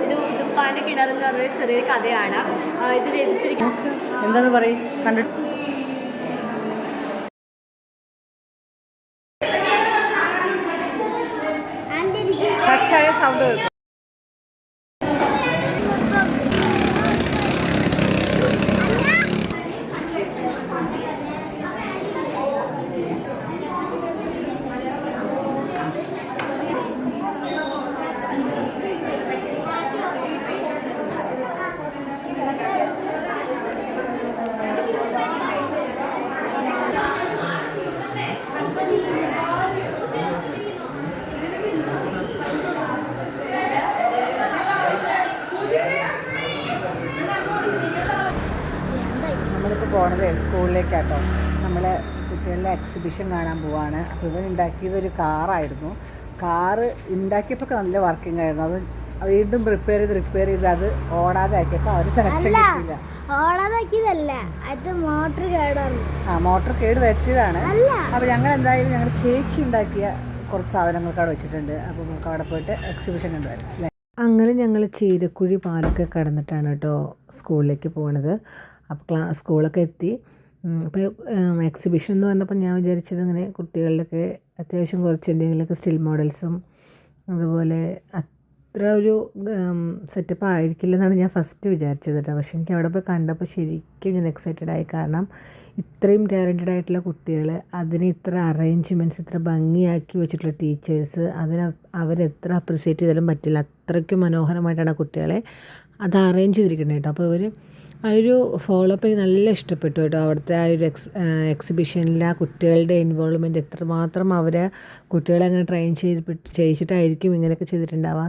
ഇത് ഉതുപ്പാൻ്റെ കിണറെന്ന് പറഞ്ഞൊരു ചെറിയൊരു കഥയാണ്. ഇത് രചിച്ചിരിക്കും. എന്താന്ന് പറയും കണ്ടിട്ട് ടച്ചായ സൗണ്ട് നമ്മളിപ്പോൾ പോണത് സ്കൂളിലേക്കാട്ടോ. നമ്മൾ കുട്ടികളുടെ എക്സിബിഷൻ കാണാൻ പോവാണ്. അപ്പോൾ ഇവൻ ഉണ്ടാക്കിയതൊരു കാറായിരുന്നു. കാറ് ഉണ്ടാക്കിയപ്പോൾ നല്ല വർക്കിംഗ് ആയിരുന്നു. അത് വീണ്ടും റിപ്പയർ ചെയ്ത് അത് ഓടാതെ ആക്കിയപ്പോൾ അവർ സെലക്ഷൻ കിട്ടിയില്ല. ഓടാതാക്കിയതല്ല, അത് മോട്ടർ കേടാണ്. മോട്ടർ കേട് വരുത്തിയതാണ്. അപ്പോൾ ഞങ്ങൾ എന്തായാലും ഞങ്ങൾ ചേച്ചി ഉണ്ടാക്കിയ കുറച്ച് സാധനങ്ങളൊക്കെ അവിടെ വെച്ചിട്ടുണ്ട്. അപ്പോൾ നമുക്ക് അവിടെ പോയിട്ട് എക്സിബിഷൻ കണ്ടുവരാം അല്ലേ. അങ്ങനെ ഞങ്ങൾ ചീരക്കുഴി പാലൊക്കെ കടന്നിട്ടാണ് കേട്ടോ സ്കൂളിലേക്ക് പോണത്. അപ്പോൾ സ്കൂളൊക്കെ എത്തി. അപ്പോൾ എക്സിബിഷൻ എന്ന് പറഞ്ഞപ്പോൾ ഞാൻ വിചാരിച്ചത് ഇങ്ങനെ കുട്ടികളുടെയൊക്കെ അത്യാവശ്യം കുറച്ച് എന്തെങ്കിലുമൊക്കെ സ്റ്റിൽ മോഡൽസും അതുപോലെ അത്ര ഒരു സെറ്റപ്പ് ആയിരിക്കില്ലെന്നാണ് ഞാൻ ഫസ്റ്റ് വിചാരിച്ചത് കേട്ടോ. പക്ഷേ എനിക്ക് അവിടെ പോയി കണ്ടപ്പോൾ ശരിക്കും ഞാൻ എക്സൈറ്റഡ് ആയി. കാരണം ഇത്രയും ടാലൻറ്റഡ് ആയിട്ടുള്ള കുട്ടികൾ, അതിന് ഇത്ര അറേഞ്ച്മെൻറ്റ്സ്, ഇത്ര ഭംഗിയാക്കി വെച്ചിട്ടുള്ള ടീച്ചേഴ്സ്, അവരെത്ര അപ്രിസിയേറ്റ് ചെയ്താലും പറ്റില്ല. അത്രയ്ക്കും മനോഹരമായിട്ടാണ് കുട്ടികളെ അത് അറേഞ്ച് ചെയ്തിരിക്കുന്നത് കേട്ടോ. അപ്പോൾ ആ ഒരു ഫോളോ അപ്പ് എനിക്ക് നല്ല ഇഷ്ടപ്പെട്ടു കേട്ടോ. അവിടുത്തെ ആ ഒരു എക്സിബിഷനിൽ ആ കുട്ടികളുടെ ഇൻവോൾവ്മെൻറ്റ് എത്രമാത്രം അവരെ കുട്ടികളെ അങ്ങനെ ട്രെയിൻ ചെയ്യിച്ചിട്ടായിരിക്കും ഇങ്ങനെയൊക്കെ ചെയ്തിട്ടുണ്ടാവുക.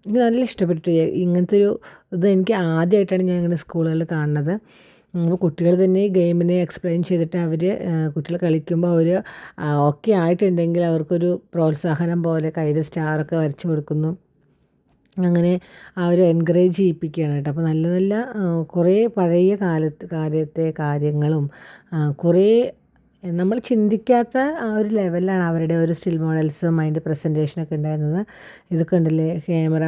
എനിക്ക് നല്ല ഇഷ്ടപ്പെട്ടു. ഇങ്ങനത്തെ ഒരു ഇത് എനിക്ക് ആദ്യമായിട്ടാണ് ഞാൻ ഇങ്ങനെ സ്കൂളുകളിൽ കാണുന്നത്. അപ്പോൾ കുട്ടികൾ തന്നെ ഗെയിമിനെ എക്സ്പ്ലെയിൻ ചെയ്തിട്ട് കുട്ടികൾ കളിക്കുമ്പോൾ അവർ ഓക്കെ ആയിട്ടുണ്ടെങ്കിൽ അവർക്കൊരു പ്രോത്സാഹനം പോലെ കയ്യിൽ സ്റ്റാറൊക്കെ വരച്ച് കൊടുക്കുന്നു. അങ്ങനെ അവർ എൻകറേജ് ചെയ്യിപ്പിക്കുകയാണ് കേട്ടോ. അപ്പോൾ നല്ല നല്ല കുറേ പഴയ കാലത്തെ കാര്യങ്ങളും കുറേ നമ്മൾ ചിന്തിക്കാത്ത ആ ഒരു ലെവലിലാണ് അവരുടെ ഒരു സ്റ്റിൽ മോഡൽസും അതിൻ്റെ പ്രസൻറ്റേഷനൊക്കെ ഉണ്ടായിരുന്നത്. ഇതൊക്കെ ഉണ്ടല്ലേ, ക്യാമറ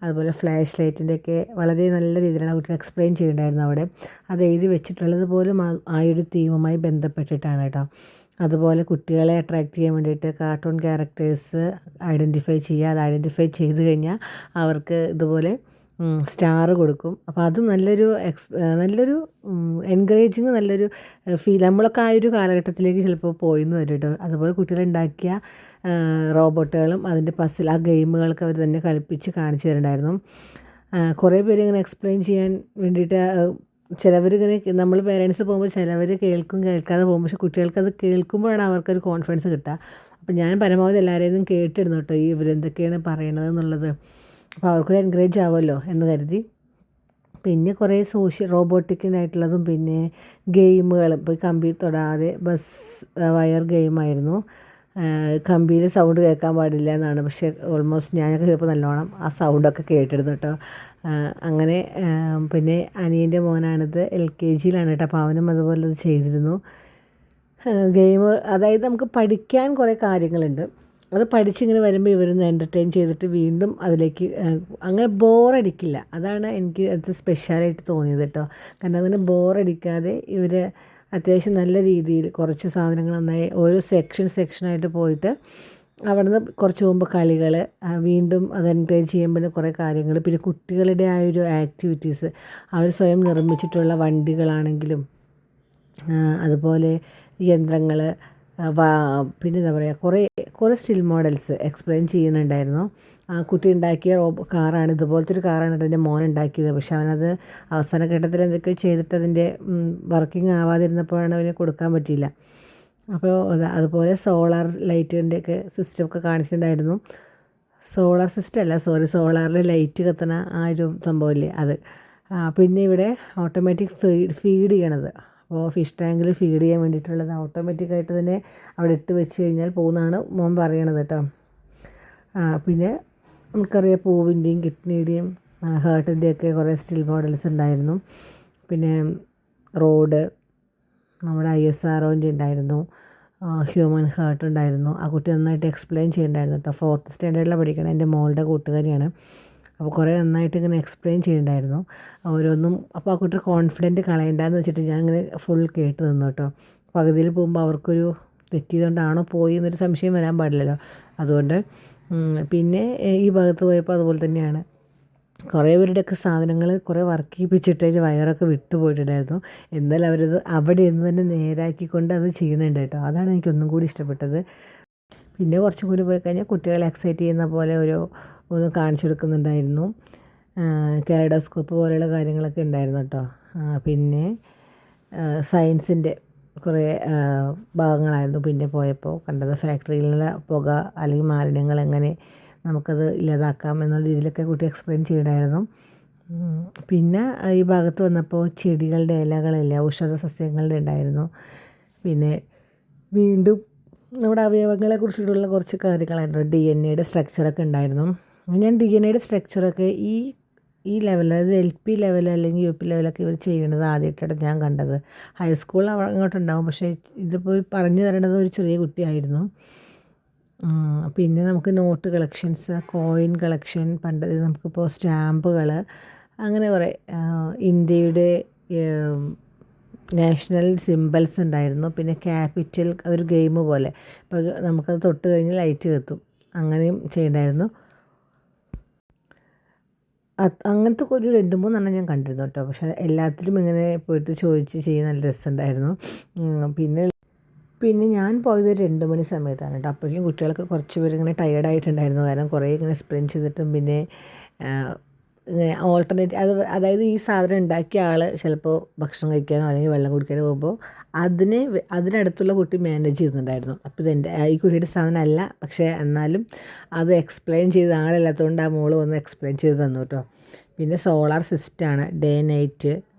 അതുപോലെ ഫ്ലാഷ് ലൈറ്റിൻ്റെയൊക്കെ വളരെ നല്ല രീതിയിലാണ് കുട്ടികൾ എക്സ്പ്ലെയിൻ ചെയ്യുന്നുണ്ടായിരുന്നു അവിടെ. അത് എഴുതി വെച്ചിട്ടുള്ളത് പോലും ആ ഒരു തീമുമായി ബന്ധപ്പെട്ടിട്ടാണ് കേട്ടോ. അതുപോലെ കുട്ടികളെ അട്രാക്റ്റ് ചെയ്യാൻ വേണ്ടിയിട്ട് കാർട്ടൂൺ ക്യാരക്ടേഴ്സ് ഐഡൻറ്റിഫൈ ചെയ്യുക. അത് ഐഡൻറ്റിഫൈ ചെയ്ത് കഴിഞ്ഞാൽ അവർക്ക് ഇതുപോലെ സ്റ്റാർ കൊടുക്കും. അപ്പോൾ അതും നല്ലൊരു എൻകറേജിങ്, നല്ലൊരു ഫീൽ. നമ്മളൊക്കെ ആ ഒരു കാലഘട്ടത്തിലേക്ക് ചിലപ്പോൾ പോയിന്ന് വരും കേട്ടോ. അതുപോലെ കുട്ടികളുണ്ടാക്കിയ റോബോട്ടുകളും അതിൻ്റെ പസിൽ, ആ ഗെയിമുകളൊക്കെ അവർ തന്നെ കളിപ്പിച്ച് കാണിച്ചു തരുന്നുണ്ടായിരുന്നു. കുറേ പേര് ഇങ്ങനെ എക്സ്പ്ലെയിൻ ചെയ്യാൻ വേണ്ടിയിട്ട് ചിലവരിങ്ങനെ, നമ്മൾ പേരൻസ് പോകുമ്പോൾ ചിലവർ കേൾക്കാതെ പോകും. പക്ഷേ കുട്ടികൾക്കത് കേൾക്കുമ്പോഴാണ് അവർക്കൊരു കോൺഫിഡൻസ് കിട്ടുക. അപ്പോൾ ഞാൻ പരമാവധി എല്ലാവരെയും കേട്ടിരുന്നു കേട്ടോ ഇവരെന്തൊക്കെയാണ് പറയണത് എന്നുള്ളത്. അപ്പോൾ അവർക്കൊരു എൻകറേജ് ആവുമല്ലോ എന്ന് കരുതി. പിന്നെ കുറേ റോബോട്ടിക്കിനായിട്ടുള്ളതും പിന്നെ ഗെയിമുകളും. ഇപ്പോൾ കമ്പി തൊടാതെ വയർ ഗെയിമായിരുന്നു. കമ്പിയിൽ സൗണ്ട് കേൾക്കാൻ പാടില്ല എന്നാണ്. പക്ഷേ ഓൾമോസ്റ്റ് ഞാനൊക്കെ ചിലപ്പോൾ നല്ലോണം ആ സൗണ്ടൊക്കെ കേട്ടിരുന്നു കേട്ടോ. അങ്ങനെ പിന്നെ അനിയൻ്റെ മോനാണിത്, LKGയിലാണ് കേട്ടോ. അപ്പോൾ അവനും അതുപോലെ അത് ചെയ്തിരുന്നു. ഗെയിം, അതായത് നമുക്ക് പഠിക്കാൻ കുറേ കാര്യങ്ങളുണ്ട്. അത് പഠിച്ചിങ്ങനെ വരുമ്പോൾ ഇവരൊന്ന് എൻ്റർടൈൻ ചെയ്തിട്ട് വീണ്ടും അതിലേക്ക് അങ്ങനെ ബോറടിക്കില്ല. അതാണ് എനിക്ക് അത് സ്പെഷ്യലായിട്ട് തോന്നിയത് കേട്ടോ. കാരണം അങ്ങനെ ബോറടിക്കാതെ ഇവർ അത്യാവശ്യം നല്ല രീതിയിൽ കുറച്ച് സാധനങ്ങൾ നന്നായി ഓരോ സെക്ഷനായിട്ട് പോയിട്ട് അവിടുന്ന് കുറച്ച് മുമ്പ് കളികൾ, വീണ്ടും അത് എൻകറേജ് ചെയ്യുമ്പോൾ കുറേ കാര്യങ്ങൾ, പിന്നെ കുട്ടികളുടെ ആ ഒരു ആക്ടിവിറ്റീസ്, അവർ സ്വയം നിർമ്മിച്ചിട്ടുള്ള വണ്ടികളാണെങ്കിലും അതുപോലെ യന്ത്രങ്ങൾ, പിന്നെ എന്താ പറയുക, കുറേ സ്റ്റിൽ മോഡൽസ് എക്സ്പ്ലെയിൻ ചെയ്യുന്നുണ്ടായിരുന്നു. ആ കുട്ടി ഉണ്ടാക്കിയ കാറാണ്, ഇതുപോലത്തെ ഒരു കാറാണ് കേട്ടോ എൻ്റെ മോൻ ഉണ്ടാക്കിയത്. പക്ഷെ അവനത് അവസാന ഘട്ടത്തിൽ എന്തൊക്കെയോ ചെയ്തിട്ട് അതിൻ്റെ വർക്കിംഗ് ആവാതിരുന്നപ്പോഴാണ് അവന് കൊടുക്കാൻ പറ്റിയില്ല. അപ്പോൾ അതുപോലെ സോളാർ ലൈറ്റിൻ്റെയൊക്കെ സിസ്റ്റമൊക്കെ കാണിച്ചിട്ടുണ്ടായിരുന്നു. സോളാറിൽ ലൈറ്റ് കത്തണ ആ ഒരു സംഭവമില്ലേ അത്. പിന്നെ ഇവിടെ ഓട്ടോമാറ്റിക് ഫീഡ് ചെയ്യണത്. അപ്പോൾ ഫിഷ് ടാങ്കിൽ ഫീഡ് ചെയ്യാൻ വേണ്ടിയിട്ടുള്ളത് ഓട്ടോമാറ്റിക്കായിട്ട് തന്നെ അവിടെ ഇട്ട് വെച്ച് കഴിഞ്ഞാൽ പോകുന്നതാണ് മോൻ പറയണത് കേട്ടോ. പിന്നെ നമുക്കറിയാം പൂവിൻ്റെയും കിഡ്നിയുടെയും ഹേർട്ടിൻ്റെയൊക്കെ കുറേ സ്റ്റിൽ മോഡൽസ് ഉണ്ടായിരുന്നു. പിന്നെ റോഡ്, നമ്മുടെ ISROൻ്റെ ഉണ്ടായിരുന്നു, ഹ്യൂമൻ ഹാർട്ട് ഉണ്ടായിരുന്നു. ആ കുട്ടി നന്നായിട്ട് എക്സ്പ്ലെയിൻ ചെയ്യുന്നുണ്ടായിരുന്നു കേട്ടോ. 4th സ്റ്റാൻഡേർഡിലാണ് പഠിക്കണം, എൻ്റെ മോളുടെ കൂട്ടുകാരിയാണ്. അപ്പോൾ കുറേ നന്നായിട്ട് ഇങ്ങനെ എക്സ്പ്ലെയിൻ ചെയ്യുന്നുണ്ടായിരുന്നു ഓരോന്നും. അപ്പോൾ ആ കുട്ടി കോൺഫിഡൻറ്റ് കളയണ്ടെന്ന് വെച്ചിട്ട് ഞാൻ ഇങ്ങനെ ഫുൾ കേട്ട് നിന്നു കേട്ടോ. പകുതിയിൽ പോകുമ്പോൾ അവർക്കൊരു തെറ്റിയതുകൊണ്ടാണോ പോയി എന്നൊരു സംശയം വരാൻ പാടില്ലല്ലോ. അതുകൊണ്ട് പിന്നെ ഈ ഭാഗത്ത് പോയപ്പോൾ അതുപോലെ തന്നെയാണ്. കുറേ പേരുടെയൊക്കെ സാധനങ്ങൾ കുറേ വർക്ക് ചെയ്യിപ്പിച്ചിട്ട് അതിൻ്റെ വയറൊക്കെ വിട്ടു പോയിട്ടുണ്ടായിരുന്നു. എന്നാലും അവരത് അവിടെ നിന്ന് തന്നെ നേരാക്കിക്കൊണ്ട് അത് ചെയ്യുന്നുണ്ട് കേട്ടോ. അതാണ് എനിക്കൊന്നും കൂടി ഇഷ്ടപ്പെട്ടത്. പിന്നെ കുറച്ചും കൂടി പോയി കഴിഞ്ഞാൽ കുട്ടികളെ എക്സൈറ്റ് ചെയ്യുന്ന പോലെ ഒന്ന് കാണിച്ചു കൊടുക്കുന്നുണ്ടായിരുന്നു. കാലഡോസ്കോപ്പ് പോലെയുള്ള കാര്യങ്ങളൊക്കെ ഉണ്ടായിരുന്നു കേട്ടോ. പിന്നെ സയൻസിൻ്റെ കുറേ ഭാഗങ്ങളായിരുന്നു പിന്നെ പോയപ്പോൾ കണ്ടത്. ഫാക്ടറിയിലുള്ള പുക അല്ലെങ്കിൽ മാലിന്യങ്ങൾ എങ്ങനെ നമുക്കത് ഇല്ലാതാക്കാം എന്നുള്ള രീതിയിലൊക്കെ കുട്ടി എക്സ്പ്ലെയിൻ ചെയ്യണമായിരുന്നു. പിന്നെ ഈ ഭാഗത്ത് വന്നപ്പോൾ ചെടികളുടെ ഇലകളില്ല, ഔഷധ സസ്യങ്ങളുടെ ഉണ്ടായിരുന്നു. പിന്നെ വീണ്ടും നമ്മുടെ അവയവങ്ങളെ കുറിച്ചിട്ടുള്ള കുറച്ച് കാര്യങ്ങളായിരുന്നു. DNA സ്ട്രക്ചറൊക്കെ ഉണ്ടായിരുന്നു. ഞാൻ DNA സ്ട്രക്ചറൊക്കെ ഈ ലെവൽ, അതായത് LP ലെവൽ അല്ലെങ്കിൽ UP ലെവലൊക്കെ ഇവർ ചെയ്യണത് ആദ്യമായിട്ടാണ് ഞാൻ കണ്ടത്. ഹൈസ്കൂളിൽ അങ്ങോട്ടുണ്ടാവും, പക്ഷേ ഇതിപ്പോൾ പറഞ്ഞു തരേണ്ടത് ഒരു ചെറിയ കുട്ടിയായിരുന്നു. പിന്നെ നമുക്ക് നോട്ട് കളക്ഷൻസ്, കോയിൻ കളക്ഷൻ, പണ്ട് നമുക്കിപ്പോൾ സ്റ്റാമ്പുകൾ, അങ്ങനെ കുറേ ഇന്ത്യയുടെ നാഷണൽ സിംബൽസ് ഉണ്ടായിരുന്നു. പിന്നെ ക്യാപിറ്റൽ ഒരു ഗെയിം പോലെ, ഇപ്പോൾ നമുക്കത് തൊട്ട് കഴിഞ്ഞ് ലൈറ്റ് കത്തും, അങ്ങനെയും ചെയ്യണ്ടായിരുന്നു. അങ്ങനത്തെ ഒരു 2-3 ഞാൻ കണ്ടിരുന്നു കേട്ടോ. പക്ഷേ എല്ലാത്തിലും ഇങ്ങനെ പോയിട്ട് ചോദിച്ച് ചെയ്യാൻ നല്ല രസമുണ്ടായിരുന്നു. പിന്നെ ഞാൻ പോയത് 2 മണി സമയത്താണ് കേട്ടോ. അപ്പോഴേക്കും കുട്ടികളൊക്കെ കുറച്ച് പേര് ഇങ്ങനെ ടയേർഡായിട്ടുണ്ടായിരുന്നു. കാരണം കുറേ ഇങ്ങനെ സ്പെൻഡ് ചെയ്തിട്ടും പിന്നെ ഇങ്ങനെ ഓൾട്ടർനേറ്റ് അതായത് ഈ സാധനം ഉണ്ടാക്കിയ ആൾ ചിലപ്പോൾ ഭക്ഷണം കഴിക്കാനോ അല്ലെങ്കിൽ വെള്ളം കുടിക്കാനോ പോകുമ്പോൾ അതിനടുത്തുള്ള കുട്ടി മാനേജ് ചെയ്യുന്നുണ്ടായിരുന്നു. അപ്പോൾ ഇതെൻ്റെ ഈ കുട്ടിയുടെ സാധനം അല്ല, പക്ഷേ എന്നാലും അത് എക്സ്പ്ലെയിൻ ചെയ്ത ആളില്ലാത്തതുകൊണ്ട് ആ മോള് വന്ന് എക്സ്പ്ലെയിൻ ചെയ്ത് തന്നു കേട്ടോ. പിന്നെ സോളാർ സിസ്റ്റമാണ്, ഡേ നൈറ്റ്,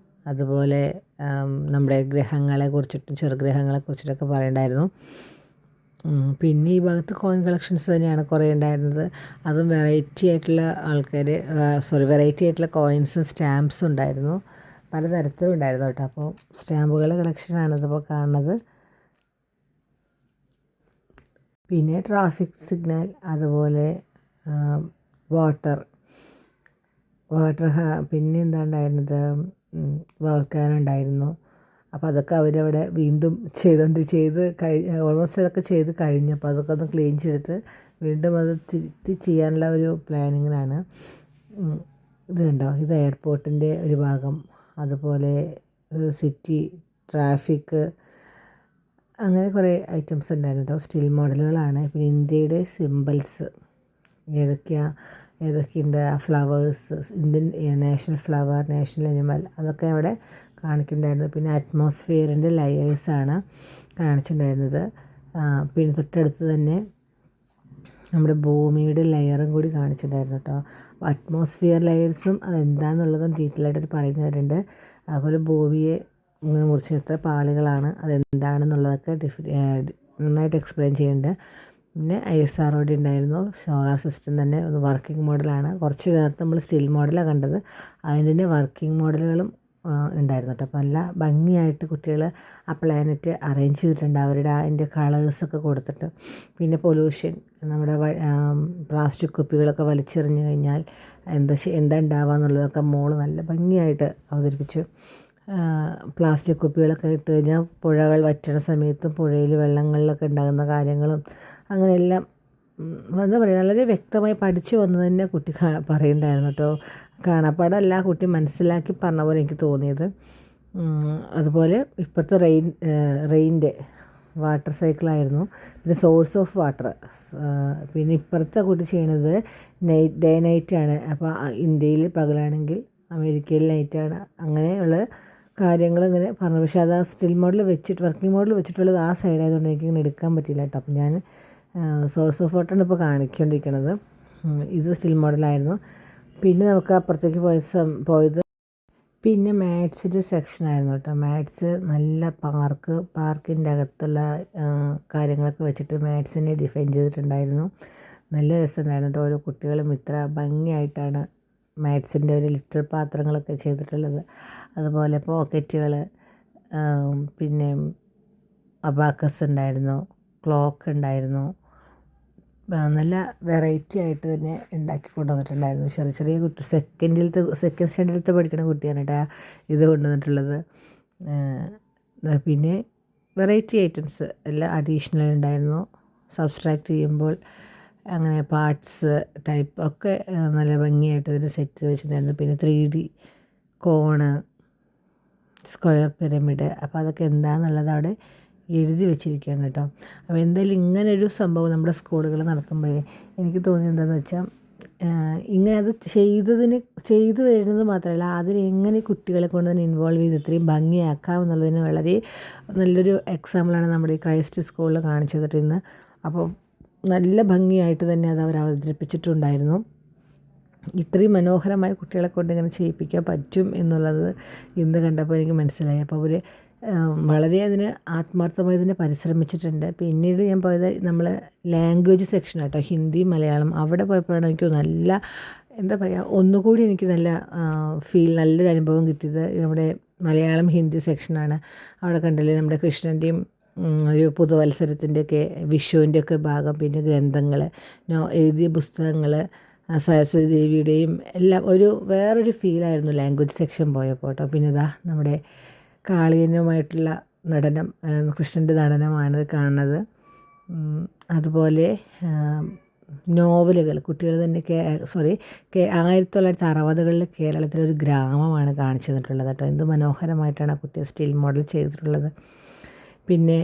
അതുപോലെ നമ്മുടെ ഗ്രഹങ്ങളെ കുറിച്ചിട്ടും ചെറുഗ്രഹങ്ങളെ കുറിച്ചിട്ടൊക്കെ പറയണ്ടായിരുന്നു. പിന്നെ ഈ ഭാഗത്ത് കോയിൻ കളക്ഷൻസ് തന്നെയാണ് കുറേ ഉണ്ടായിരുന്നത്. അതും വെറൈറ്റി ആയിട്ടുള്ള കോയിൻസും സ്റ്റാമ്പ്സും ഉണ്ടായിരുന്നു. പലതരത്തിലും ഉണ്ടായിരുന്നു കേട്ടോ. അപ്പോൾ സ്റ്റാമ്പുകളുടെ കളക്ഷനാണ് ഇതിപ്പോൾ കാണുന്നത്. പിന്നെ ട്രാഫിക് സിഗ്നൽ, അതുപോലെ വാട്ടർ പിന്നെ എന്താ ഉണ്ടായിരുന്നത്, വോൾക്കാനോ ഉണ്ടായിരുന്നു. അപ്പോൾ അതൊക്കെ അവരവിടെ വീണ്ടും ഓൾമോസ്റ്റ് അതൊക്കെ ചെയ്ത് കഴിഞ്ഞു. അപ്പോൾ അതൊക്കെ ഒന്ന് ക്ലീൻ ചെയ്തിട്ട് വീണ്ടും അത് തിരുത്തി ചെയ്യാനുള്ള ഒരു പ്ലാനിങ്ങിലാണ്. ഇത് കണ്ടോ, ഇത് എയർപോർട്ടിൻ്റെ ഒരു ഭാഗം, അതുപോലെ സിറ്റി, ട്രാഫിക്, അങ്ങനെ കുറേ ഐറ്റംസ് ഉണ്ടായിരുന്നു കേട്ടോ. സ്റ്റിൽ മോഡലുകളാണ്. പിന്നെ ഇന്ത്യയുടെ സിംബൽസ് ഏതൊക്കെയുണ്ട്, ആ flowers, Indian national flower, national animal, അതൊക്കെ അവിടെ കാണിക്കുന്നുണ്ടായിരുന്നു. പിന്നെ അറ്റ്മോസ്ഫിയറിൻ്റെ ലെയേഴ്സാണ് കാണിച്ചിട്ടുണ്ടായിരുന്നത്. പിന്നെ തൊട്ടടുത്ത് തന്നെ നമ്മുടെ ഭൂമിയുടെ ലെയറും കൂടി കാണിച്ചിട്ടുണ്ടായിരുന്നു കേട്ടോ. അറ്റ്മോസ്ഫിയർ ലെയേഴ്സും അതെന്താണെന്നുള്ളതും ഡീറ്റെയിലായിട്ട് പറഞ്ഞു തരുന്നുണ്ട്. അതുപോലെ ഭൂമിയെ മുറിച്ച് എത്ര പാളികളാണ്, അതെന്താണെന്നുള്ളതൊക്കെ നന്നായിട്ട് എക്സ്പ്ലെയിൻ ചെയ്യുന്നുണ്ട്. പിന്നെ ISROD ഉണ്ടായിരുന്നു. സോളാർ സിസ്റ്റം തന്നെ ഒന്ന് വർക്കിംഗ് മോഡലാണ്. കുറച്ച് നേരത്തെ നമ്മൾ സ്റ്റിൽ മോഡലാണ് കണ്ടത്, അതിൻ്റെ തന്നെ വർക്കിംഗ് മോഡലുകളും ഉണ്ടായിരുന്നു കേട്ടോ. അപ്പോൾ നല്ല ഭംഗിയായിട്ട് കുട്ടികൾ ആ പ്ലാനറ്റ് അറേഞ്ച് ചെയ്തിട്ടുണ്ട്, അവരുടെ അതിൻ്റെ കളേഴ്സൊക്കെ കൊടുത്തിട്ട്. പിന്നെ പൊല്യൂഷൻ, നമ്മുടെ പ്ലാസ്റ്റിക് കുപ്പികളൊക്കെ വലിച്ചെറിഞ്ഞു കഴിഞ്ഞാൽ എന്താ ഉണ്ടാവുക എന്നുള്ളതൊക്കെ മോള് നല്ല ഭംഗിയായിട്ട് അവതരിപ്പിച്ചു. പ്ലാസ്റ്റിക് കുപ്പികളൊക്കെ ഇട്ട് കഴിഞ്ഞാൽ പുഴകൾ വറ്റുന്ന സമയത്തും പുഴയിൽ വെള്ളങ്ങളിലൊക്കെ ഉണ്ടാകുന്ന കാര്യങ്ങളും അങ്ങനെയെല്ലാം എന്താ പറയുക, വളരെ വ്യക്തമായി പഠിച്ചു വന്നത് തന്നെ കുട്ടി പറയുന്നുണ്ടായിരുന്നു കേട്ടോ. കാണാപ്പാടല്ല, കുട്ടി മനസ്സിലാക്കി പറഞ്ഞ പോലെ എനിക്ക് തോന്നിയത്. അതുപോലെ ഇപ്പോഴത്തെ റെയിൻ്റെ വാട്ടർ സൈക്കിളായിരുന്നു. പിന്നെ സോഴ്സ് ഓഫ് വാട്ടർ. പിന്നെ ഇപ്പുറത്തെ കുട്ടി ചെയ്യണത് ഡേ നൈറ്റാണ്. അപ്പോൾ ഇന്ത്യയിൽ പകലാണെങ്കിൽ അമേരിക്കയിൽ നൈറ്റാണ്. അങ്ങനെയുള്ള കാര്യങ്ങൾ ഇങ്ങനെ പറഞ്ഞു. പക്ഷേ അത് ആ സ്റ്റിൽ മോഡൽ വെച്ചിട്ട്, വർക്കിംഗ് മോഡൽ വെച്ചിട്ടുള്ളത് ആ സൈഡായതുകൊണ്ട് എനിക്ക് ഇങ്ങനെ എടുക്കാൻ പറ്റില്ല കേട്ടോ. അപ്പോൾ ഞാൻ സോഴ്സ് ഓഫ് വാട്ടറാണ് ഇപ്പോൾ കാണിച്ചുകൊണ്ടിരിക്കുന്നത്. ഇത് സ്റ്റിൽ മോഡലായിരുന്നു. പിന്നെ നമുക്ക് അപ്പുറത്തേക്ക് പോയത് പിന്നെ മാത്സിൻ്റെ സെക്ഷനായിരുന്നു കേട്ടോ. മാത്സ് നല്ല പാർക്കിൻ്റെ അകത്തുള്ള കാര്യങ്ങളൊക്കെ വെച്ചിട്ട് മാത്സിനെ ഡിഫൈൻ ചെയ്തിട്ടുണ്ടായിരുന്നു. നല്ല രസമുണ്ടായിരുന്നു കേട്ടോ. ഓരോ കുട്ടികളും ഇത്ര ഭംഗിയായിട്ടാണ് മാത്സിൻ്റെ ഒരു ലിറ്റർ പാത്രങ്ങളൊക്കെ ചെയ്തിട്ടുള്ളത്. അതുപോലെ പോക്കറ്റുകൾ, പിന്നെ അബാക്കസ് ഉണ്ടായിരുന്നു, ക്ലോക്ക് ഉണ്ടായിരുന്നു, നല്ല വെറൈറ്റി ആയിട്ട് തന്നെ ഉണ്ടാക്കി കൊണ്ടുവന്നിട്ടുണ്ടായിരുന്നു. ചെറിയ ചെറിയ കുട്ടി സെക്കൻഡ് സ്റ്റാൻഡേർഡിലത്തെ പഠിക്കുന്ന കുട്ടിയാണ് കേട്ടോ ഇത് കൊണ്ടുവന്നിട്ടുള്ളത്. പിന്നെ വെറൈറ്റി ഐറ്റംസ് എല്ലാം അഡീഷണൽ ഉണ്ടായിരുന്നു. സബ്സ്ട്രാക്ട് ചെയ്യുമ്പോൾ അങ്ങനെ പാർട്സ് ടൈപ്പ് ഒക്കെ നല്ല ഭംഗിയായിട്ട് ഇതിന് സെറ്റ് വെച്ചിട്ടുണ്ടായിരുന്നു. പിന്നെ 3D കോണ്, സ്ക്വയർ പിരമിഡ്, അപ്പോൾ അതൊക്കെ എന്താണെന്നുള്ളത് അവിടെ എഴുതി വെച്ചിരിക്കുകയാണ് കേട്ടോ. അപ്പോൾ എന്തായാലും ഇങ്ങനൊരു സംഭവം നമ്മുടെ സ്കൂളുകൾ നടത്തുമ്പോഴേ എനിക്ക് തോന്നിയത് എന്താണെന്ന് വെച്ചാൽ ഇങ്ങനെ അത് ചെയ്തു വരുന്നത് മാത്രമല്ല അതിന് എങ്ങനെ കുട്ടികളെ കൊണ്ട് തന്നെ ഇൻവോൾവ് ചെയ്ത് ഇത്രയും ഭംഗിയാക്കാം എന്നുള്ളതിന് വളരെ നല്ലൊരു എക്സാമ്പിളാണ് നമ്മുടെ ഈ ക്രൈസ്റ്റ് സ്കൂളിൽ കാണിച്ചു തരുന്നത്. അപ്പോൾ നല്ല ഭംഗിയായിട്ട് തന്നെ അത് അവർ അവതരിപ്പിച്ചിട്ടുണ്ടായിരുന്നു. ഇത്രയും മനോഹരമായ കുട്ടികളെ കൊണ്ട് ഇങ്ങനെ ചെയ്യിപ്പിക്കാൻ പറ്റും എന്നുള്ളത് ഇന്ന് കണ്ടപ്പോൾ എനിക്ക് മനസ്സിലായി. അപ്പോൾ അവർ വളരെ അതിന് ആത്മാർത്ഥമായി തന്നെ പരിശ്രമിച്ചിട്ടുണ്ട്. പിന്നീട് ഞാൻ പോയത് നമ്മൾ ലാംഗ്വേജ് സെക്ഷൻ കേട്ടോ, ഹിന്ദി മലയാളം, അവിടെ പോയപ്പോഴാണ് എനിക്ക് നല്ല എന്താ പറയുക ഒന്നുകൂടി എനിക്ക് നല്ലൊരു അനുഭവം കിട്ടിയത്. നമ്മുടെ മലയാളം ഹിന്ദി സെക്ഷനാണ്. അവിടെ കണ്ടില്ലേ നമ്മുടെ കൃഷ്ണൻ്റെയും ഒരു പുതുവത്സരത്തിൻ്റെയൊക്കെ വിഷുവിൻ്റെയൊക്കെ ഭാഗം, പിന്നെ ഗ്രന്ഥങ്ങൾ, എഴുതിയ പുസ്തകങ്ങൾ, സരസ്വതി ദേവിയുടെയും എല്ലാം വേറൊരു ഫീലായിരുന്നു ലാംഗ്വേജ് സെക്ഷൻ പോയപ്പോൾ കേട്ടോ. പിന്നെ ഇതാ നമ്മുടെ കാളിയനുമായിട്ടുള്ള നടനം, കൃഷ്ണൻ്റെ നടനമാണ് കാണുന്നത്. അതുപോലെ നോവലുകൾ കുട്ടികൾ തന്നെ 1960കളിൽ കേരളത്തിലൊരു ഗ്രാമമാണ് കാണിച്ചു തന്നിട്ടുള്ളത് കേട്ടോ. എന്ത് മനോഹരമായിട്ടാണ് ആ കുട്ടിയെ സ്റ്റിൽ മോഡൽ ചെയ്തിട്ടുള്ളത്. പിന്നെ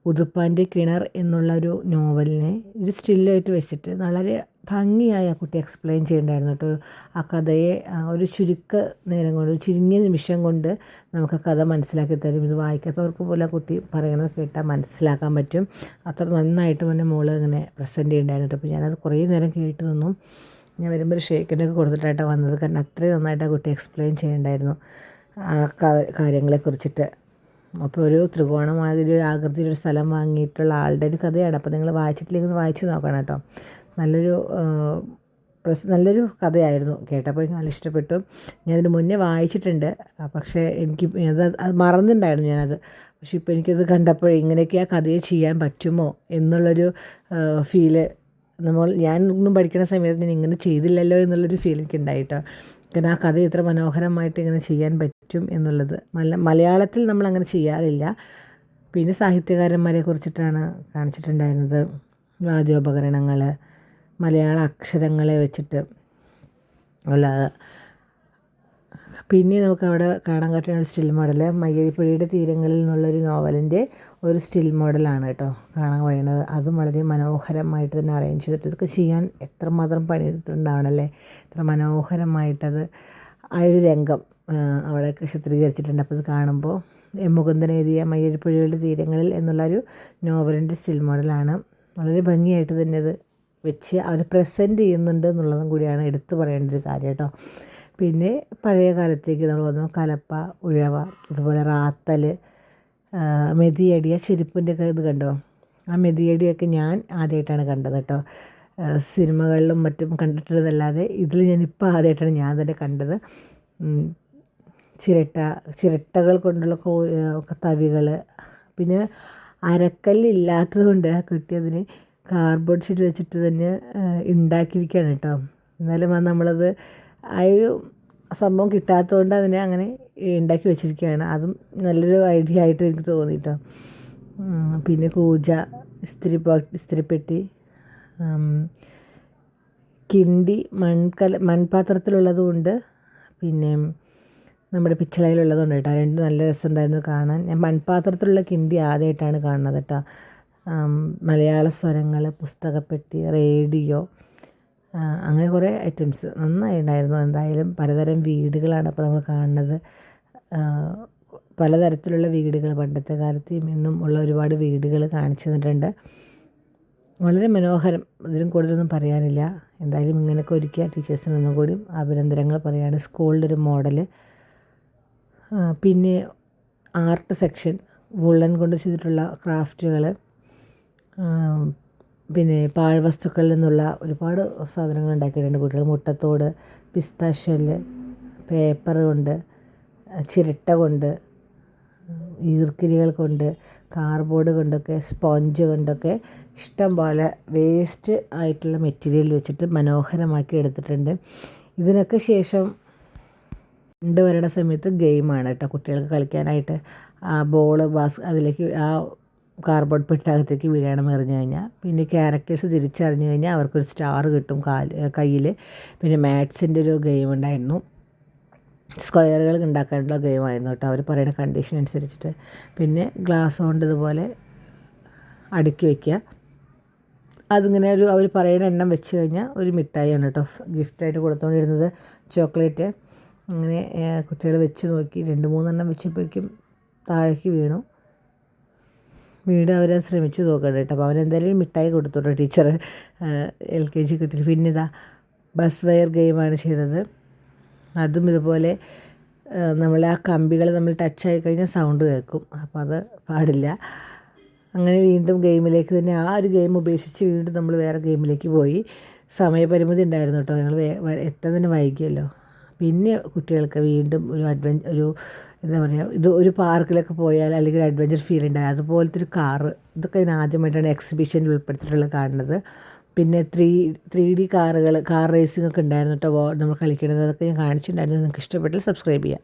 ഉതുപ്പാൻ്റെ കിണർ എന്നുള്ളൊരു നോവലിനെ ഒരു സ്റ്റില്ലായിട്ട് വെച്ചിട്ട് വളരെ ഭംഗിയായി ആ കുട്ടി എക്സ്പ്ലെയിൻ ചെയ്യണ്ടായിരുന്നു കേട്ടോ. ആ കഥയെ ഒരു നേരം കൊണ്ട്, ഒരു ചുരുങ്ങിയ നിമിഷം കൊണ്ട് നമുക്ക് കഥ മനസ്സിലാക്കി തരും. ഇത് വായിക്കാത്തവർക്ക് പോലും ആ കുട്ടി പറയണത് കേട്ടാൽ മനസ്സിലാക്കാൻ പറ്റും. അത്ര നന്നായിട്ട് തന്നെ മോള് ഇങ്ങനെ പ്രസൻറ്റ് ചെയ്യുന്നുണ്ടായിരുന്നു കേട്ടോ. അപ്പോൾ ഞാനത് കുറേ നേരം കേട്ട് നിന്നും. ഞാൻ വരുമ്പോൾ ഒരു ഷേക്കിനൊക്കെ കൊടുത്തിട്ടായിട്ടാണ് വന്നത്. കാരണം അത്രയും നന്നായിട്ട് ആ കുട്ടി എക്സ്പ്ലെയിൻ ചെയ്യണ്ടായിരുന്നു ആ കാര്യങ്ങളെക്കുറിച്ചിട്ട്. അപ്പോൾ ഒരു ത്രികോണമാതിരി ഒരു ആകൃതിയിലൊരു സ്ഥലം വാങ്ങിയിട്ടുള്ള ആളുടെ ഒരു കഥയാണ്. അപ്പോൾ നിങ്ങൾ വായിച്ചിട്ടില്ലെങ്കിൽ വായിച്ച് നോക്കണം കേട്ടോ. നല്ലൊരു കഥയായിരുന്നു. കേട്ടപ്പോൾ എനിക്ക് നല്ല ഇഷ്ടപ്പെട്ടു. ഞാനതിന് മുന്നേ വായിച്ചിട്ടുണ്ട്, പക്ഷേ എനിക്ക് അത് മറന്നിട്ടുണ്ടായിരുന്നു ഞാനത്. പക്ഷേ ഇപ്പോൾ എനിക്കത് കണ്ടപ്പോൾ ഇങ്ങനെയൊക്കെ ആ കഥയെ ചെയ്യാൻ പറ്റുമോ എന്നുള്ളൊരു ഫീല് ഞാനൊന്നും പഠിക്കുന്ന സമയത്ത് ഞാൻ ഇങ്ങനെ ചെയ്തില്ലല്ലോ എന്നുള്ളൊരു ഫീൽ എനിക്കുണ്ടായി കേട്ടോ. കാരണം ആ കഥ ഇത്ര മനോഹരമായിട്ട് ഇങ്ങനെ ചെയ്യാൻ പറ്റും എന്നുള്ളത് മലയാളത്തിൽ നമ്മളങ്ങനെ ചെയ്യാറില്ല. പിന്നെ സാഹിത്യകാരന്മാരെ കുറിച്ചിട്ടാണ് കാണിച്ചിട്ടുണ്ടായിരുന്നത്. വാദ്യോപകരണങ്ങൾ, മലയാള അക്ഷരങ്ങളെ വെച്ചിട്ട് ഉള്ള. പിന്നെ നമുക്ക് അവിടെ കാണാൻ പറ്റുന്ന ഒരു സ്റ്റിൽ മോഡൽ മയ്യഴിപ്പുഴയുടെ തീരങ്ങളിൽ നിന്നുള്ളൊരു നോവലിൻ്റെ ഒരു സ്റ്റിൽ മോഡലാണ് കേട്ടോ കാണാൻ കഴിയുന്നത്. അതും വളരെ മനോഹരമായിട്ട് തന്നെ അറേഞ്ച് ചെയ്തിട്ട് ഇതൊക്കെ ചെയ്യാൻ എത്രമാത്രം പണിയെടുത്തിട്ടുണ്ടാവണമല്ലേ. എത്ര മനോഹരമായിട്ടത് ആ ഒരു രംഗം അവിടെയൊക്കെ ചിത്രീകരിച്ചിട്ടുണ്ട്. അപ്പോൾ ഇത് കാണുമ്പോൾ മുകുന്ദൻ എഴുതിയ മയ്യഴിപ്പുഴയുടെ തീരങ്ങളിൽ എന്നുള്ളൊരു നോവലിൻ്റെ സ്റ്റിൽ മോഡലാണ്. വളരെ ഭംഗിയായിട്ട് തന്നെ അത് വെച്ച് അവർ പ്രസൻറ്റ് ചെയ്യുന്നുണ്ട് എന്നുള്ളതും കൂടിയാണ് എടുത്തു പറയേണ്ട ഒരു കാര്യം കേട്ടോ. പിന്നെ പഴയ കാലത്തേക്ക് നമ്മൾ വന്നു. കലപ്പ, ഉഴവ, അതുപോലെ റാത്തൽ, മെതിയടി, ആ ചെരുപ്പിൻ്റെ ഒക്കെ ഇത് കണ്ടോ. ആ മെതിയടിയൊക്കെ ഞാൻ ആദ്യമായിട്ടാണ് കണ്ടത് കേട്ടോ. സിനിമകളിലും മറ്റും കണ്ടിട്ടുള്ളതല്ലാതെ ഇതിൽ ഞാനിപ്പോൾ ആദ്യമായിട്ടാണ് ഞാൻ തന്നെ കണ്ടത്. ചിരട്ടകൾ കൊണ്ടുള്ള തവികൾ, പിന്നെ അരക്കല്ലില്ലാത്തത് കൊണ്ട് ആ കുട്ടി അതിന് കാർഡ്ബോർഡ് ഷീറ്റ് വെച്ചിട്ട് തന്നെ ഉണ്ടാക്കിയിരിക്കുകയാണ് കേട്ടോ. എന്നാലും നമ്മളത് ആ ഒരു സംഭവം കിട്ടാത്തതുകൊണ്ട് അതിനെ അങ്ങനെ ഉണ്ടാക്കി വെച്ചിരിക്കുകയാണ്. അതും നല്ലൊരു ഐഡിയ ആയിട്ട് എനിക്ക് തോന്നി കേട്ടോ. പിന്നെ കൂജ, ഇസ്തിരിപ്പെട്ടി, കിണ്ടി മൺപാത്രത്തിലുള്ളതുകൊണ്ട് പിന്നെ നമ്മുടെ പിച്ചളയിലുള്ളതുകൊണ്ട് കേട്ടോ. രണ്ടും നല്ല രസമുണ്ടായിരുന്നു കാണാൻ. ഞാൻ മൺപാത്രത്തിലുള്ള കിണ്ടി ആദ്യമായിട്ടാണ് കാണുന്നത് കേട്ടോ. മലയാള സ്വരങ്ങൾ, പുസ്തകപ്പെട്ടി, റേഡിയോ, അങ്ങനെ കുറേ ഐറ്റംസ് നന്നായിട്ടുണ്ടായിരുന്നു. എന്തായാലും പലതരം വീടുകളാണ് അപ്പോൾ നമ്മൾ കാണുന്നത്. പലതരത്തിലുള്ള വീടുകൾ, പണ്ടത്തെ കാലത്തെയും ഇന്നും ഉള്ള ഒരുപാട് വീടുകൾ കാണിച്ചു തന്നിട്ടുണ്ട്. വളരെ മനോഹരം. ഇതിലും കൂടുതലൊന്നും പറയാനില്ല. എന്തായാലും ഇങ്ങനെയൊക്കെ ഒരുക്കിയ ടീച്ചേഴ്സിനൊന്നും കൂടി അഭിനന്ദനങ്ങൾ പറയുകയാണ്. സ്കൂളിൻ്റെ ഒരു മോഡൽ. പിന്നെ ആർട്ട് സെക്ഷൻ, വുളൻ കൊണ്ട് ചെയ്തിട്ടുള്ള ക്രാഫ്റ്റുകൾ, പിന്നെ പാഴ്വസ്തുക്കളിൽ നിന്നുള്ള ഒരുപാട് സാധനങ്ങൾ ഉണ്ടാക്കിയിട്ടുണ്ട് കുട്ടികൾ. മുട്ടത്തോട്, പിസ്താ ഷെല്ല്, പേപ്പർ കൊണ്ട്, ചിരട്ട കൊണ്ട്, ഈർക്കിലികൾ കൊണ്ട്, കാർഡ്ബോർഡ് കൊണ്ടൊക്കെ, സ്പോഞ്ച് കൊണ്ടൊക്കെ ഇഷ്ടം പോലെ വേസ്റ്റ് ആയിട്ടുള്ള മെറ്റീരിയൽ വെച്ചിട്ട് മനോഹരമാക്കി എടുത്തിട്ടുണ്ട്. ഇതിനൊക്കെ ശേഷം കൊണ്ടുവരണ സമയത്ത് ഗെയിമാണ് കേട്ടോ, കുട്ടികൾക്ക് കളിക്കാനായിട്ട്. ആ ബോള് അതിലേക്ക് ആ കാർഡ്ബോർഡ് പെട്ടകത്തേക്ക് വീഴണം എറിഞ്ഞു കഴിഞ്ഞാൽ. പിന്നെ ക്യാരക്ടേഴ്സ് തിരിച്ചറിഞ്ഞു കഴിഞ്ഞാൽ അവർക്കൊരു സ്റ്റാർ കിട്ടും കയ്യിൽ. പിന്നെ മാത്സിൻ്റെ ഒരു ഗെയിം ഉണ്ടായിരുന്നു, സ്ക്വയറുകൾ ഉണ്ടാക്കാനുള്ള ഗെയിമായിരുന്നു കേട്ടോ, അവർ പറയുന്ന കണ്ടീഷൻ അനുസരിച്ചിട്ട്. പിന്നെ ഗ്ലാസ് കൊണ്ട് ഇതുപോലെ അടുക്കി വയ്ക്കുക. അതിങ്ങനെ അവർ പറയുന്ന എണ്ണം വെച്ച് കഴിഞ്ഞാൽ ഒരു മിഠായിയാണ് കേട്ടോ ഗിഫ്റ്റായിട്ട് കൊടുത്തുകൊണ്ടിരുന്നത്, ചോക്ലേറ്റ്. അങ്ങനെ കുട്ടികൾ വെച്ച് നോക്കി 2-3 വെച്ചപ്പോഴേക്കും താഴേക്ക് വീണു. അവരെ ശ്രമിച്ചു നോക്കണം കേട്ടോ. അപ്പോൾ അവനെന്തായാലും മിഠായി കൊടുത്തു ടീച്ചർ LKG കുട്ടികൾ. പിന്നെ ഇതാ ബസ് വയർ ഗെയിമാണ് ചെയ്തത്. അതും ഇതുപോലെ നമ്മൾ ആ കമ്പികൾ നമ്മൾ ടച്ചായി കഴിഞ്ഞാൽ സൗണ്ട് കേൾക്കും, അപ്പോൾ അത് പാടില്ല. അങ്ങനെ വീണ്ടും ഗെയിമിലേക്ക് തന്നെ, ആ ഒരു ഗെയിം ഉപേക്ഷിച്ച് വീണ്ടും നമ്മൾ വേറെ ഗെയിമിലേക്ക് പോയി. സമയപരിമിതി ഉണ്ടായിരുന്നു കേട്ടോ, ഞങ്ങൾ എത്താൻ തന്നെ വൈകിയല്ലോ. പിന്നെ കുട്ടികൾക്ക് വീണ്ടും ഒരു എന്താ പറയുക, ഇത് ഒരു പാർക്കിലൊക്കെ പോയാൽ അല്ലെങ്കിൽ അഡ്വഞ്ചർ ഫീൽ ഉണ്ടായി അതുപോലത്തെ ഒരു കാറ്, ഇതൊക്കെ ഞാൻ ആദ്യമായിട്ടാണ് എക്സിബിഷനിൽ ഉൾപ്പെടുത്തിയിട്ടുള്ളത് കാണുന്നത്. പിന്നെ 3D കാർ റേസിംഗ് ഒക്കെ ഉണ്ടായിരുന്നു കേട്ടോ നമ്മൾ കളിക്കുന്നത്. അതൊക്കെ ഞാൻ കാണിച്ചിട്ടുണ്ടായിരുന്നു. നിങ്ങൾക്ക് ഇഷ്ടപ്പെട്ടാൽ സബ്സ്ക്രൈബ് ചെയ്യാം.